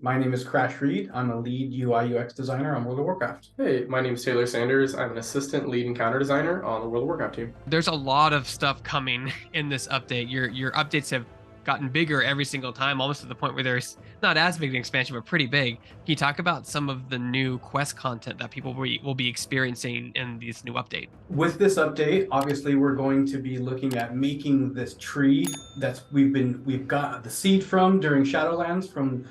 My name is Crash Reed. I'm a lead UI UX designer on World of Warcraft. Hey, my name is Taylor Sanders. I'm an assistant lead encounter designer on the World of Warcraft team. There's a lot of stuff coming in this update. Your updates have gotten bigger every single time, almost to the point where there's not as big an expansion, but pretty big. Can you talk about some of the new quest content that people will be experiencing in this new update? With this update, obviously we're going to be looking at making this tree we've got the seed from during Shadowlands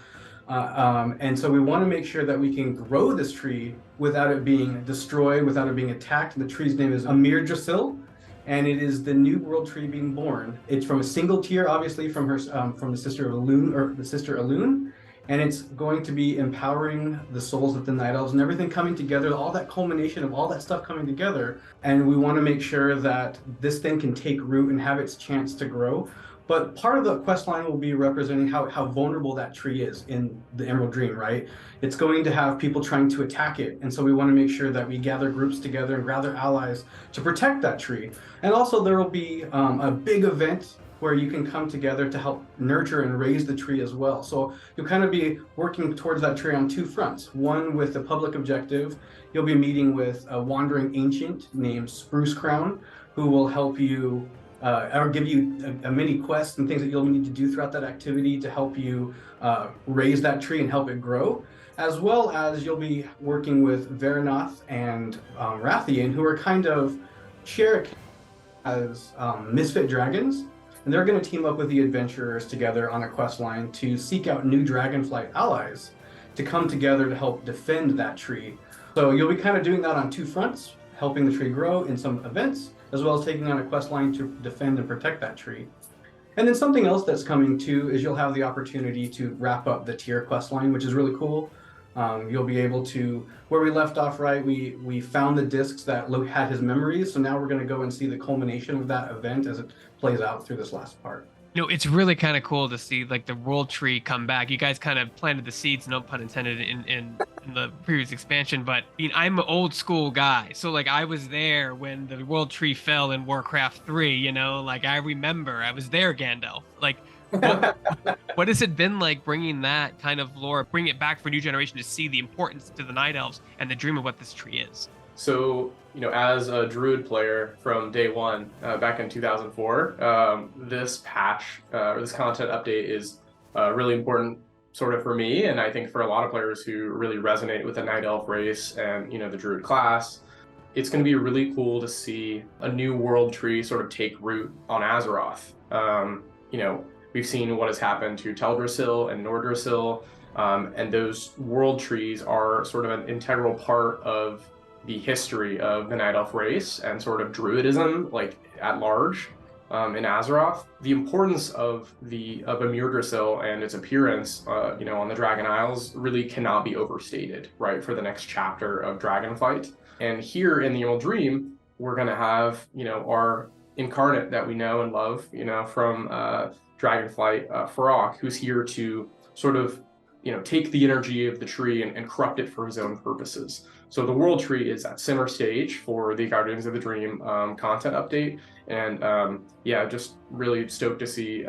and so we want to make sure that we can grow this tree without it being destroyed, without it being attacked. The tree's name is Amir Drasil, and it is the new world tree being born. It's from a single tier, obviously from the sister of Elune, or the sister Elune, and it's going to be empowering the souls of the Night Elves and everything coming together, all that culmination of all that stuff coming together. And we want to make sure that this thing can take root and have its chance to grow. But part of the quest line will be representing how vulnerable that tree is in the Emerald Dream, right? It's going to have people trying to attack it. And so we want to make sure that we gather groups together and gather allies to protect that tree. And also there will be a big event where you can come together to help nurture and raise the tree as well. So you'll kind of be working towards that tree on two fronts. One with the public objective. You'll be meeting with a wandering ancient named Spruce Crown, who will help you or give you a mini quest and things that you'll need to do throughout that activity to help you raise that tree and help it grow. As well as you'll be working with Veranoth and Rathian, who are kind of share as misfit dragons. And they're going to team up with the adventurers together on a quest line to seek out new Dragonflight allies to come together to help defend that tree. So you'll be kind of doing that on two fronts, helping the tree grow in some events, as well as taking on a quest line to defend and protect that tree. And then something else that's coming too is you'll have the opportunity to wrap up the tier quest line, which is really cool. You'll be able to, where we left off, right, we found the discs that Luke had his memories, so now we're going to go and see the culmination of that event as it plays out through this last part. It's really kind of cool to see like the world tree come back. You guys kind of planted the seeds, no pun intended, in the previous expansion. But I'm an old school guy, so like I was there when the world tree fell in Warcraft 3. Like I remember I was there, Gandalf. Like, what has it been like bringing that kind of lore, bring it back for a new generation to see the importance to the Night Elves and the dream of what this tree is? So, as a Druid player from day one, back in 2004, this patch or this content update is really important sort of for me, and I think for a lot of players who really resonate with the Night Elf race and, the Druid class. It's going to be really cool to see a new world tree sort of take root on Azeroth. We've seen what has happened to Teldrassil and Nordrassil, and those world trees are sort of an integral part of the history of the Night Elf race and sort of Druidism, like at large, in Azeroth. The importance of Amir Drasil and its appearance, on the Dragon Isles really cannot be overstated, right, for the next chapter of Dragonflight. And here in the Emerald Dream, we're going to have, our incarnate that we know and love, from Dragonflight, Farok, who's here to sort of, take the energy of the tree and corrupt it for his own purposes. So the world tree is at center stage for the Guardians of the Dream content update. And just really stoked to see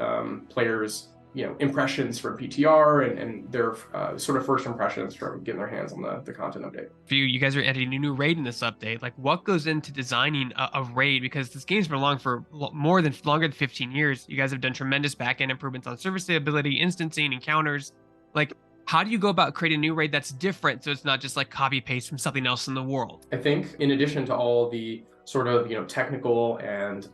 players, impressions from PTR and their sort of first impressions from getting their hands on the content update. For you guys are adding a new raid in this update. Like, what goes into designing a raid? Because this game's been along for longer than 15 years. You guys have done tremendous backend improvements on service stability, instancing, encounters. Like, how do you go about creating a new raid that's different so it's not just like copy paste from something else in the world? I think in addition to all the sort of technical and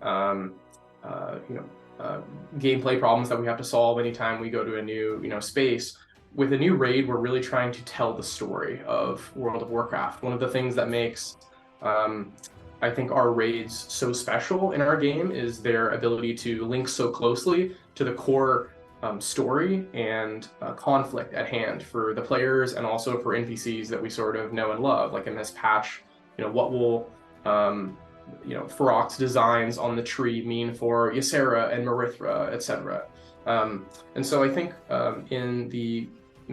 gameplay problems that we have to solve anytime we go to a new space, with a new raid we're really trying to tell the story of World of Warcraft. One of the things that makes I think our raids so special in our game is their ability to link so closely to the core story and conflict at hand for the players and also for NPCs that we sort of know and love. Like in this patch, what will Farok's designs on the tree mean for Ysera and Marithra, etc. And so I think in the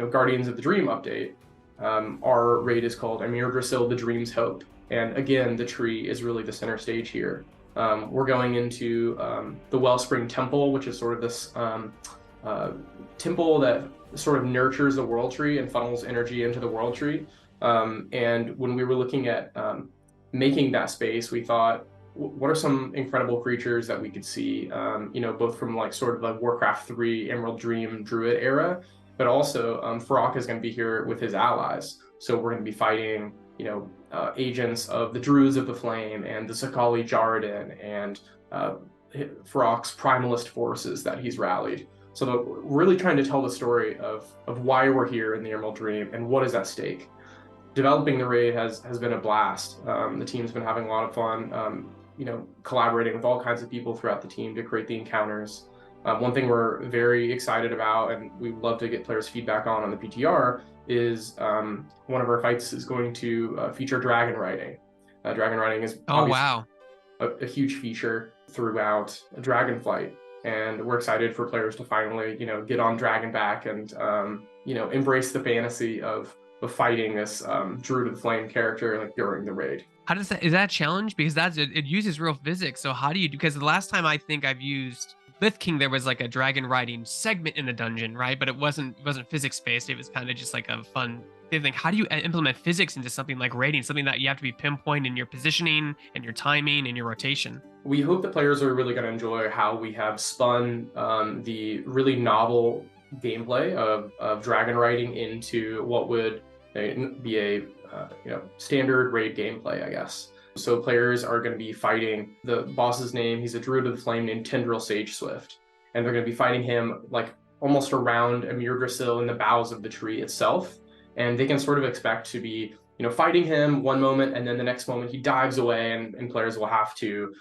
Guardians of the Dream update, our raid is called Amir Drasil, the Dream's Hope. And again, the tree is really the center stage here. We're going into the Wellspring Temple, which is sort of this temple that sort of nurtures the world tree and funnels energy into the world tree. And when we were looking at making that space, we thought, what are some incredible creatures that we could see, both from like sort of the Warcraft 3 Emerald Dream Druid era, but also Farok is going to be here with his allies. So we're going to be fighting, agents of the Druids of the Flame and the Sakali Jarden and Farok's primalist forces that he's rallied. So really trying to tell the story of why we're here in the Emerald Dream and what is at stake. Developing the raid has been a blast. The team's been having a lot of fun, collaborating with all kinds of people throughout the team to create the encounters. One thing we're very excited about, and we would love to get players' feedback on the PTR, is one of our fights is going to feature dragon riding. Dragon riding is a huge feature throughout Dragonflight, and we're excited for players to finally, get on Dragonback and, embrace the fantasy of fighting this Druid of the Flame character like during the raid. How does that, is that a challenge? Because it uses real physics. So how do you, because the last time I think I've used Lith King, there was like a dragon riding segment in the dungeon, right? But it wasn't physics based. It was kind of just like a fun thing. How do you implement physics into something like raiding, something that you have to be pinpoint in your positioning and your timing and your rotation? We hope the players are really going to enjoy how we have spun the really novel gameplay of dragon riding into what would be a standard raid gameplay, I guess. So players are going to be fighting the boss's name. He's a Druid of the Flame named Tendril Sage Swift, and they're going to be fighting him like almost around a Myrdrasil in the boughs of the tree itself. And they can sort of expect to be, fighting him one moment, and then the next moment he dives away, and players will have to,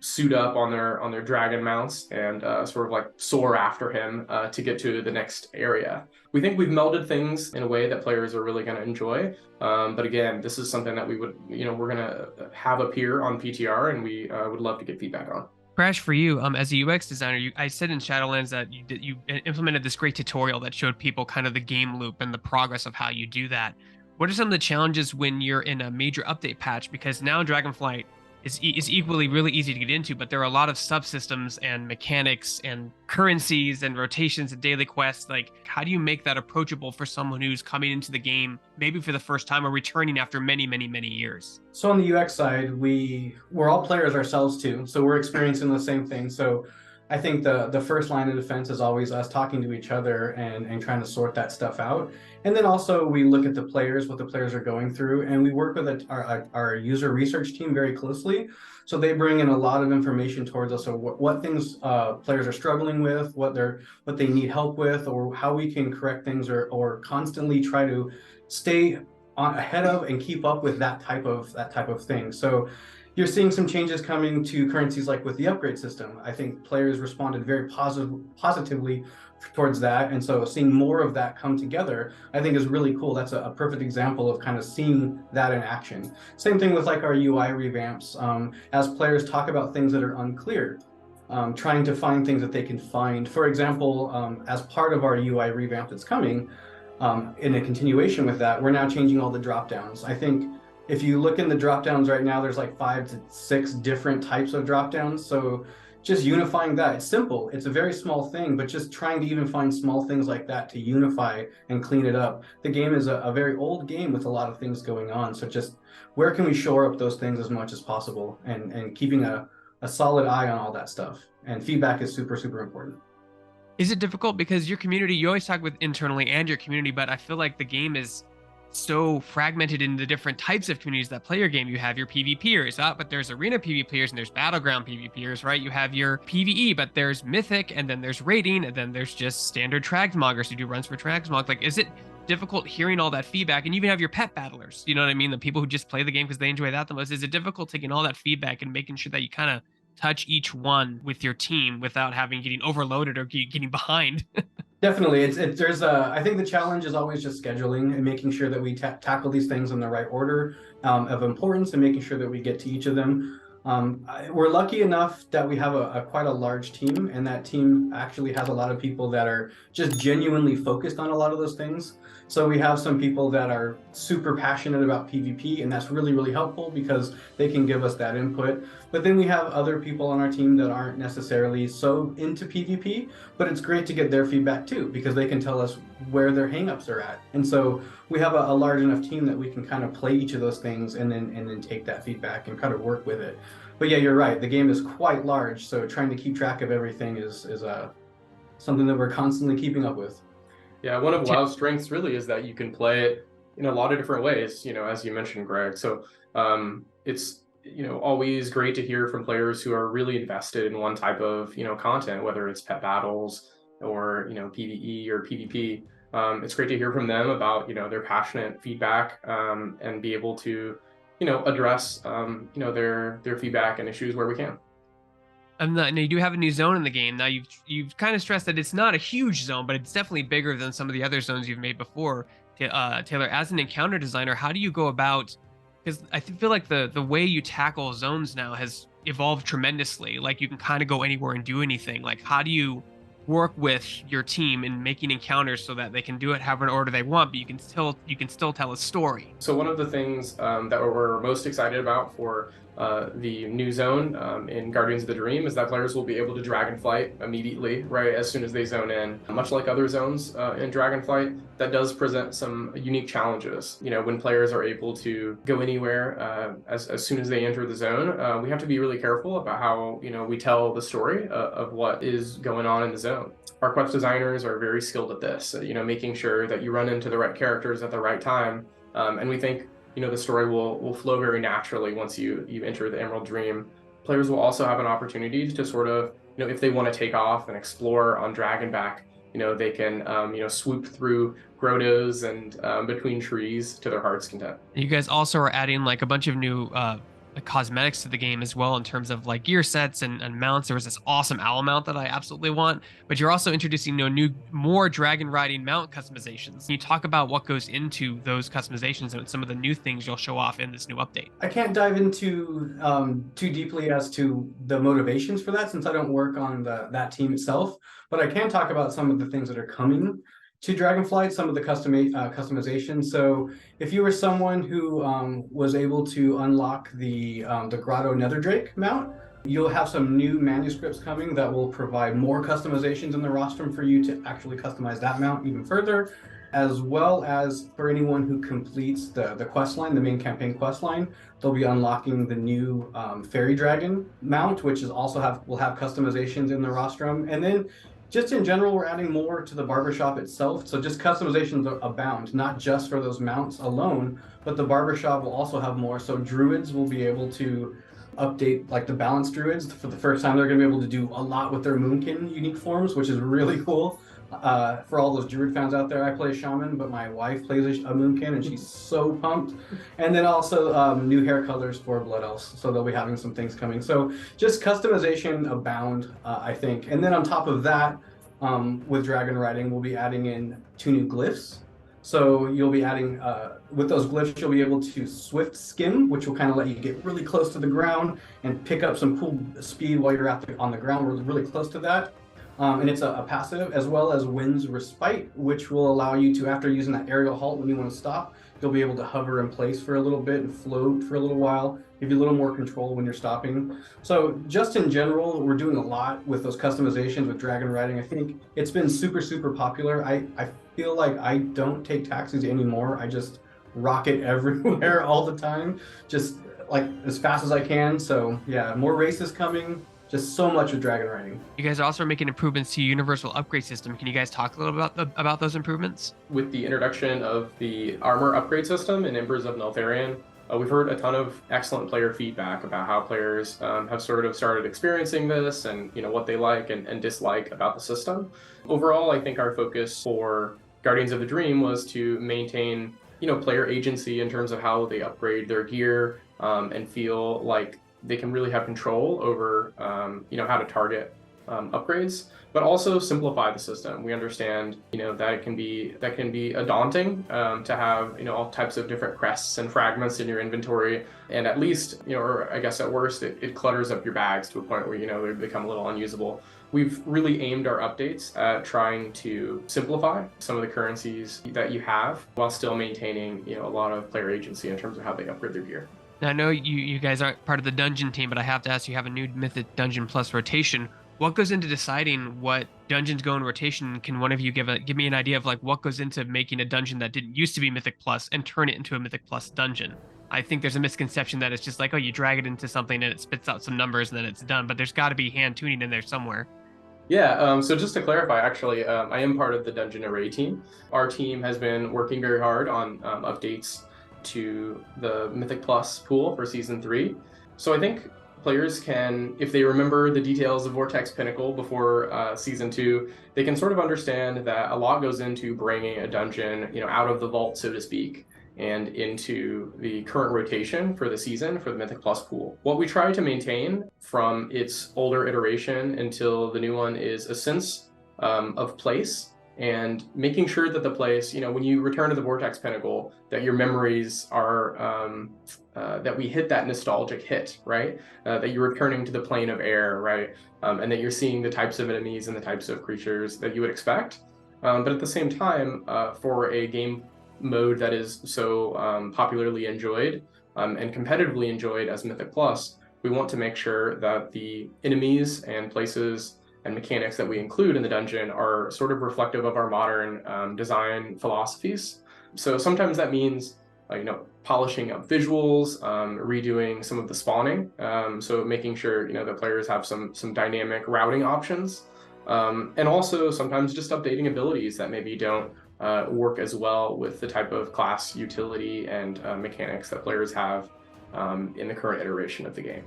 suit up on their dragon mounts and sort of like soar after him to get to the next area. We think we've melded things in a way that players are really going to enjoy. But again, this is something that we would, we're going to have appear on PTR, and we would love to get feedback on. Crash, for you, as a UX designer, I said in Shadowlands that you implemented this great tutorial that showed people kind of the game loop and the progress of how you do that. What are some of the challenges when you're in a major update patch? Because now Dragonflight is equally really easy to get into, but there are a lot of subsystems and mechanics and currencies and rotations and daily quests. Like, how do you make that approachable for someone who's coming into the game maybe for the first time or returning after many, many, many years? So on the UX side, we're all players ourselves too, so we're experiencing the same thing. So I think the first line of defense is always us talking to each other and trying to sort that stuff out. And then also we look at the players, what the players are going through, and we work with our user research team very closely. So they bring in a lot of information towards us. So what things players are struggling with, what they need help with, or how we can correct things or constantly try to stay ahead of and keep up with that type of thing. So you're seeing some changes coming to currencies like with the upgrade system. I think players responded very positively towards that. And so seeing more of that come together, I think is really cool. That's a perfect example of kind of seeing that in action. Same thing with like our UI revamps. As players talk about things that are unclear, trying to find things that they can find. For example, as part of our UI revamp that's coming, in a continuation with that, we're now changing all the drop downs. I think if you look in the drop downs right now, there's like 5 to 6 different types of drop downs. So just unifying that, it's simple. It's a very small thing, but just trying to even find small things like that to unify and clean it up. The game is a very old game with a lot of things going on. So just where can we shore up those things as much as possible and keeping a solid eye on all that stuff. And feedback is super, super important. Is it difficult because your community, you always talk with internally and your community, but I feel like the game is so fragmented into the different types of communities that play your game. You have your PvPers, but there's arena PvPers and there's battleground PvPers, right? You have your PvE, but there's mythic, and then there's raiding, and then there's just standard transmoggers who do runs for transmog. Like, is it difficult hearing all that feedback? And you even have your pet battlers, you know what I mean? The people who just play the game because they enjoy that the most. Is it difficult taking all that feedback and making sure that you kind of touch each one with your team without getting overloaded or getting behind? Definitely. I think the challenge is always just scheduling and making sure that we tackle these things in the right order of importance and making sure that we get to each of them. We're lucky enough that we have quite a large team, and that team actually has a lot of people that are just genuinely focused on a lot of those things. So we have some people that are super passionate about PvP, and that's really, really helpful because they can give us that input. But then we have other people on our team that aren't necessarily so into PvP, but it's great to get their feedback too, because they can tell us where their hangups are at. And so we have a large enough team that we can kind of play each of those things and then take that feedback and kind of work with it. But yeah, you're right. The game is quite large, so trying to keep track of everything is something that we're constantly keeping up with. Yeah, one of WoW's strengths really is that you can play it in a lot of different ways, as you mentioned, Greg. So it's always great to hear from players who are really invested in one type of content, whether it's pet battles or PvE or PvP. It's great to hear from them about their passionate feedback and be able to address their feedback and issues where we can. Now you do have a new zone in the game. Now you've kind of stressed that it's not a huge zone, but it's definitely bigger than some of the other zones you've made before. Taylor, as an encounter designer, how do you go about? Because I feel like the way you tackle zones now has evolved tremendously. Like you can kind of go anywhere and do anything. Like how do you work with your team in making encounters so that they can do it however order they want, but you can still tell a story? So one of the things that we're most excited about for the new zone in Guardians of the Dream is that players will be able to Dragonflight immediately, right, as soon as they zone in. Much like other zones in Dragonflight, that does present some unique challenges. When players are able to go anywhere as soon as they enter the zone, we have to be really careful about how we tell the story of what is going on in the zone. Our quest designers are very skilled at this, making sure that you run into the right characters at the right time, and we think the story will flow very naturally once you enter the Emerald Dream. Players will also have an opportunity to sort of, if they want to take off and explore on Dragonback, they can, swoop through grottos and between trees to their heart's content. You guys also are adding like a bunch of new cosmetics to the game as well in terms of like gear sets and mounts. There was this awesome owl mount that I absolutely want, but you're also introducing more dragon riding mount customizations. Can you talk about what goes into those customizations and some of the new things you'll show off in this new update? I can't dive into too deeply as to the motivations for that since I don't work on that team itself, but I can talk about some of the things that are coming to Dragonflight, some of the customization. So if you were someone who was able to unlock the Grotto Netherdrake mount, you'll have some new manuscripts coming that will provide more customizations in the rostrum for you to actually customize that mount even further, as well as for anyone who completes the quest line, the main campaign quest line, they'll be unlocking the new Fairy Dragon mount, which is also will have customizations in the rostrum. And then just in general, we're adding more to the barbershop itself. So just customizations abound, not just for those mounts alone, but the barbershop will also have more. So druids will be able to update like the balanced druids. For the first time, they're going to be able to do a lot with their Moonkin unique forms, which is really cool. For all those druid fans out there, I play a shaman, but my wife plays a Moonkin, and she's so pumped. And then also new hair colors for Blood Elves, so they'll be having some things coming. So just customization abound, I think. And then on top of that, with dragon riding, we'll be adding in 2 new glyphs. So you'll be adding, with those glyphs, you'll be able to swift skim, which will kind of let you get really close to the ground and pick up some cool speed while you're on the ground. We're really close to that. And it's a passive, as well as Wind's Respite, which will allow you to, after using that aerial halt when you want to stop, you'll be able to hover in place for a little bit and float for a little while, give you a little more control when you're stopping. So just in general, we're doing a lot with those customizations with dragon riding. I think it's been super, super popular. I feel like I don't take taxis anymore. I just rocket everywhere all the time, just like as fast as I can. So yeah, more races coming. Just so much with dragon riding. You guys are also making improvements to your universal upgrade system. Can you guys talk a little about those improvements? With the introduction of the armor upgrade system in Embers of Neltharion, we've heard a ton of excellent player feedback about how players have sort of started experiencing this and what they like and dislike about the system. Overall, I think our focus for Guardians of the Dream was to maintain player agency in terms of how they upgrade their gear and feel like they can really have control over how to target upgrades, but also simplify the system. We understand that it can be a daunting to have all types of different crests and fragments in your inventory, and at least or I guess at worst it clutters up your bags to a point where they become a little unusable. We've really aimed our updates at trying to simplify some of the currencies that you have while still maintaining a lot of player agency in terms of how they upgrade their gear. Now, I know you guys aren't part of the dungeon team, but I have to ask, you have a new Mythic Dungeon Plus rotation. What goes into deciding what dungeons go in rotation? Can one of you give me an idea of like what goes into making a dungeon that didn't used to be Mythic Plus and turn it into a Mythic Plus dungeon? I think there's a misconception that it's just like, oh, you drag it into something and it spits out some numbers and then it's done, but there's got to be hand tuning in there somewhere. Yeah, so just to clarify, actually, I am part of the Dungeon Array team. Our team has been working very hard on updates to the Mythic Plus pool for Season 3. So I think players can, if they remember the details of Vortex Pinnacle before Season 2, they can sort of understand that a lot goes into bringing a dungeon, out of the vault, so to speak, and into the current rotation for the season for the Mythic Plus pool. What we try to maintain from its older iteration until the new one is a sense of place, and making sure that the place, when you return to the Vortex Pinnacle, that your memories are, that we hit that nostalgic hit, right? That you're returning to the plane of air, right? And that you're seeing the types of enemies and the types of creatures that you would expect. But at the same time, for a game mode that is so popularly enjoyed and competitively enjoyed as Mythic Plus, we want to make sure that the enemies and places and mechanics that we include in the dungeon are sort of reflective of our modern design philosophies. So sometimes that means polishing up visuals, redoing some of the spawning, so making sure the players have some dynamic routing options, and also sometimes just updating abilities that maybe don't work as well with the type of class utility and mechanics that players have in the current iteration of the game.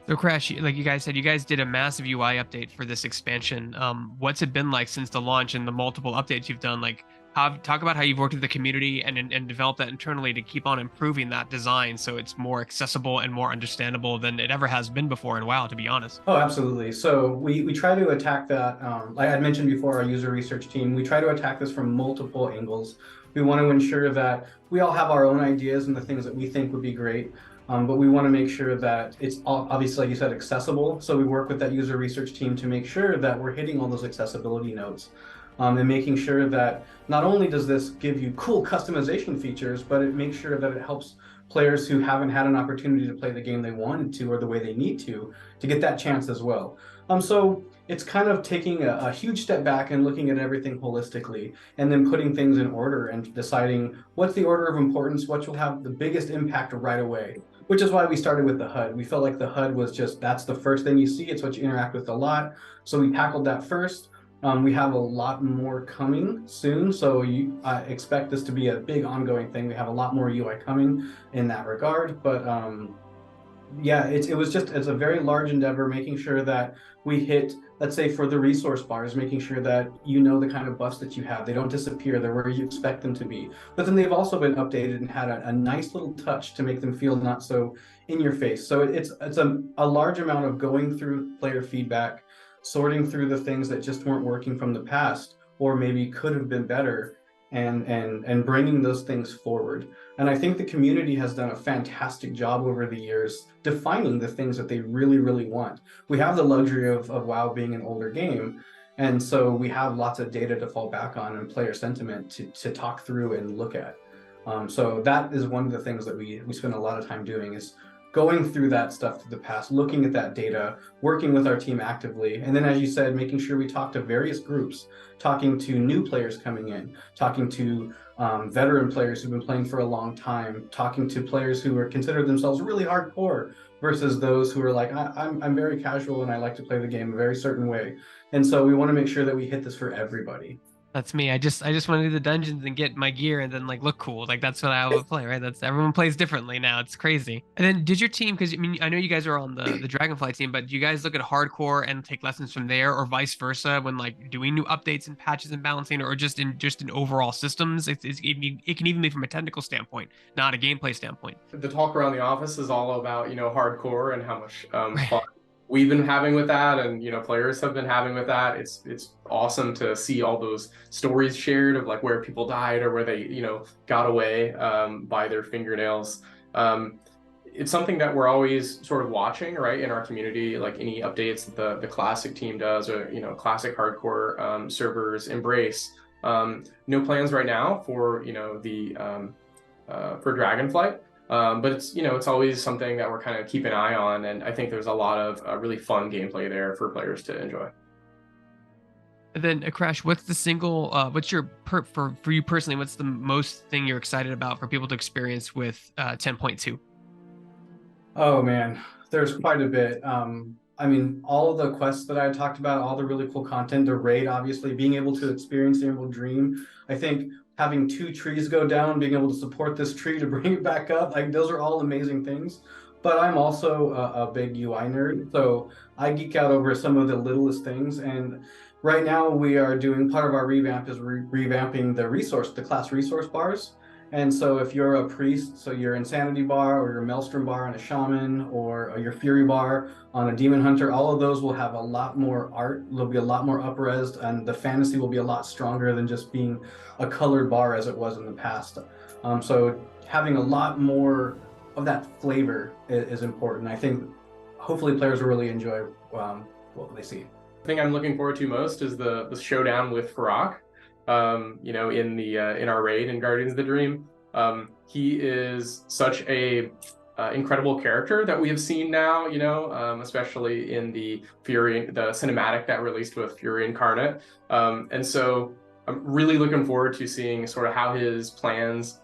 So Crash, like you guys said, you guys did a massive UI update for this expansion. What's it been like since the launch and the multiple updates you've done? Like, talk about how you've worked with the community and developed that internally to keep on improving that design so it's more accessible and more understandable than it ever has been before in WoW, to be honest. Oh, absolutely. So we try to attack that, like I mentioned before, our user research team, we try to attack this from multiple angles. We want to ensure that we all have our own ideas and the things that we think would be great. But we want to make sure that it's obviously, like you said, accessible. So we work with that user research team to make sure that we're hitting all those accessibility notes, and making sure that not only does this give you cool customization features, but it makes sure that it helps players who haven't had an opportunity to play the game they wanted to or the way they need to get that chance as well. So it's kind of taking a huge step back and looking at everything holistically, and then putting things in order and deciding what's the order of importance, what will have the biggest impact right away. Which is why we started with the HUD. We felt like the HUD was just, that's the first thing you see. It's what you interact with a lot. So we tackled that first. We have a lot more coming soon. So I expect this to be a big ongoing thing. We have a lot more UI coming in that regard. But yeah, it's a very large endeavor, making sure that we hit, let's say for the resource bars, making sure that the kind of buffs that you have, they don't disappear, they're where you expect them to be. But then they've also been updated and had a nice little touch to make them feel not so in your face. So it's a large amount of going through player feedback, sorting through the things that just weren't working from the past, or maybe could have been better, and bringing those things forward. And I think the community has done a fantastic job over the years defining the things that they really, really want. We have the luxury of WoW being an older game, and so we have lots of data to fall back on and player sentiment to talk through and look at. So that is one of the things that we spend a lot of time doing, is going through that stuff to the past, looking at that data, working with our team actively. And then, as you said, making sure we talk to various groups, talking to new players coming in, talking to veteran players who've been playing for a long time, talking to players who consider themselves really hardcore versus those who are like, I'm very casual and I like to play the game a very certain way. And so we want to make sure that we hit this for everybody. That's me. I just want to do the dungeons and get my gear and then like look cool. Like that's what I would play, right? That's everyone plays differently now. It's crazy. And then did your team, because I mean I know you guys are on the Dragonflight team, but do you guys look at hardcore and take lessons from there, or vice versa when like doing new updates and patches and balancing, or just in overall systems? It can even be from a technical standpoint, not a gameplay standpoint. The talk around the office is all about hardcore and how much Right. fun we've been having with that, and players have been having with that. It's awesome to see all those stories shared of like where people died or where they got away by their fingernails. It's something that we're always sort of watching, right, in our community, like any updates that the classic team does, or classic hardcore servers embrace. No plans right now for for Dragonflight. But it's always something that we're kind of keeping an eye on, and I think there's a lot of really fun gameplay there for players to enjoy. And then, Crash, what's the single? What's your for you personally? What's the most thing you're excited about for people to experience with 10.2? Oh man, there's quite a bit. I mean, all of the quests that I talked about, all the really cool content, the raid, obviously, being able to experience the Emerald Dream. I think having 2 trees go down, being able to support this tree to bring it back up, like those are all amazing things. But I'm also a big UI nerd, so I geek out over some of the littlest things. And right now, we are doing part of our revamp is revamping the class resource bars. And so if you're a priest, so your insanity bar or your maelstrom bar on a shaman or your fury bar on a demon hunter, all of those will have a lot more art. They'll be a lot more up-resed, and the fantasy will be a lot stronger than just being a colored bar as it was in the past. So having a lot more of that flavor is important. I think hopefully players will really enjoy what they see. The thing I'm looking forward to most is the showdown with Farak. In our raid in Guardians of the Dream. He is such a incredible character that we have seen now, especially in the cinematic that released with Fury Incarnate. And so I'm really looking forward to seeing sort of how his plans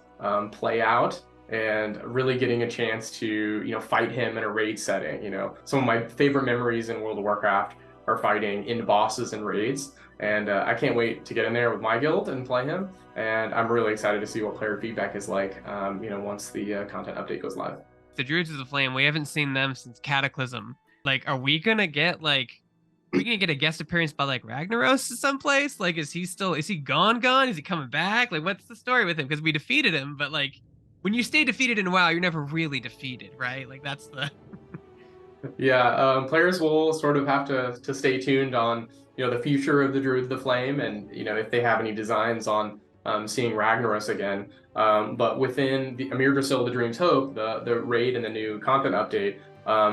play out, and really getting a chance to, fight him in a raid setting. Some of my favorite memories in World of Warcraft are fighting into bosses and raids. And I can't wait to get in there with my guild and play him. And I'm really excited to see what player feedback is like, once the content update goes live. The Druids of the Flame, we haven't seen them since Cataclysm. Like, are we gonna get a guest appearance by like Ragnaros someplace? Like, is he gone? Is he coming back? Like, what's the story with him? Because we defeated him, but like, when you stay defeated in WoW, you're never really defeated, right? Like, that's the Yeah, players will sort of have to stay tuned on the future of the Druid of the Flame, and if they have any designs on seeing Ragnaros again. But within the Amir Drasil, the Dream's Hope, the raid and the new content update,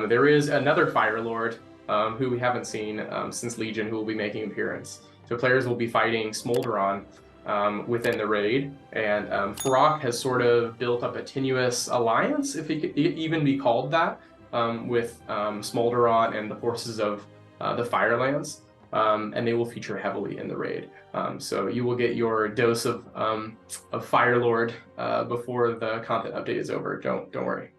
there is another Fire Lord who we haven't seen since Legion, who will be making an appearance. So players will be fighting Smolderon within the raid, and Farak has sort of built up a tenuous alliance, if it could even be called that, with Smolderon and the forces of the Firelands. And they will feature heavily in the raid. So you will get your dose of Firelord before the content update is over. Don't worry.